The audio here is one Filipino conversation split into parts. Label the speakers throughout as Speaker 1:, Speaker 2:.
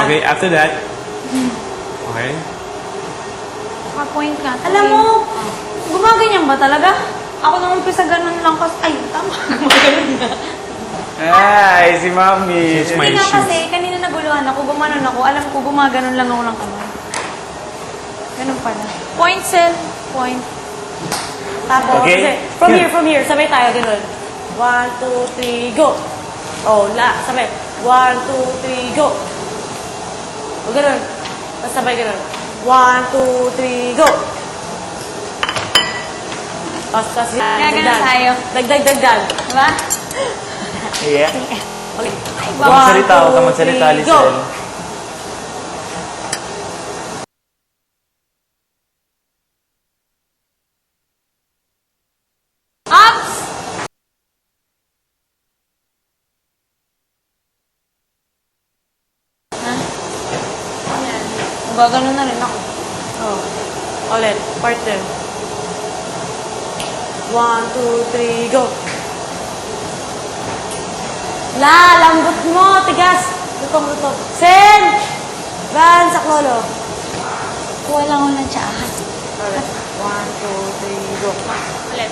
Speaker 1: Okay, after that. Okay.
Speaker 2: Naka-point ka.
Speaker 3: Alam mo, gumaganyan ba talaga? Ako nung umpisa ganun lang kasi, ay, tama, gumaganon na.
Speaker 1: Ay, si Mami. It's my
Speaker 3: Hindi nga
Speaker 1: shoes.
Speaker 3: kasi, kanina naguluhan ako, gumanon ako, alam ko, gumaganon lang ako ng kamay. Ganun pala. Point, Sel. Point. Tapos,
Speaker 1: Okay.
Speaker 3: from here, sabay tayo, ganun. 1, 2, 3, go! Oh, sabay. 1, 2, 3, go! O, ganun. Tapos sabay ganun. 1, 2, 3, go! Tapos,
Speaker 2: Gaganon tayo.
Speaker 3: Dagdag.
Speaker 2: Diba?
Speaker 1: Yeah.
Speaker 3: Okay.
Speaker 1: Huwag kang magsalita, huwag kang magsalita, Lisel.
Speaker 2: Ups!
Speaker 3: Gaganon na rin ako. Oh. Ulit. Partner. 1, 2, 3, go! Lambot mo! Tigas! Lutong. Sen! Van, saklolo.
Speaker 2: Kuha lang ako ng tsahan.
Speaker 3: Ulit. 1, 2, 3, go.
Speaker 2: Ulit.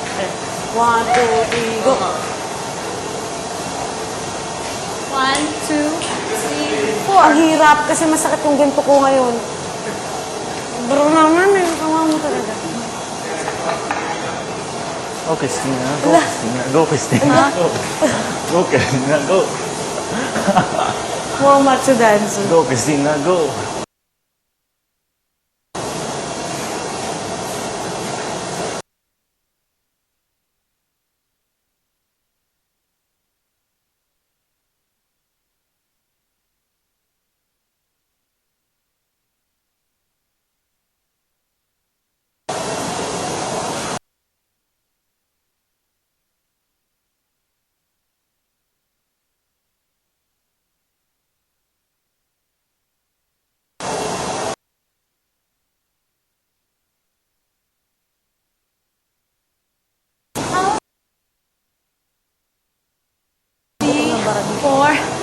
Speaker 3: 1, 2, 3, go.
Speaker 2: 1, 2, 3, 4.
Speaker 3: Ang hirap kasi masakit yung ganito ko ngayon. Bro naman, may kama mo talaga.
Speaker 1: Oh, Christina. Go, Christina. Go, Christina. Go. Go, Christina. Go.
Speaker 3: More macho dance.
Speaker 1: Go, Christina. Go.
Speaker 2: Four.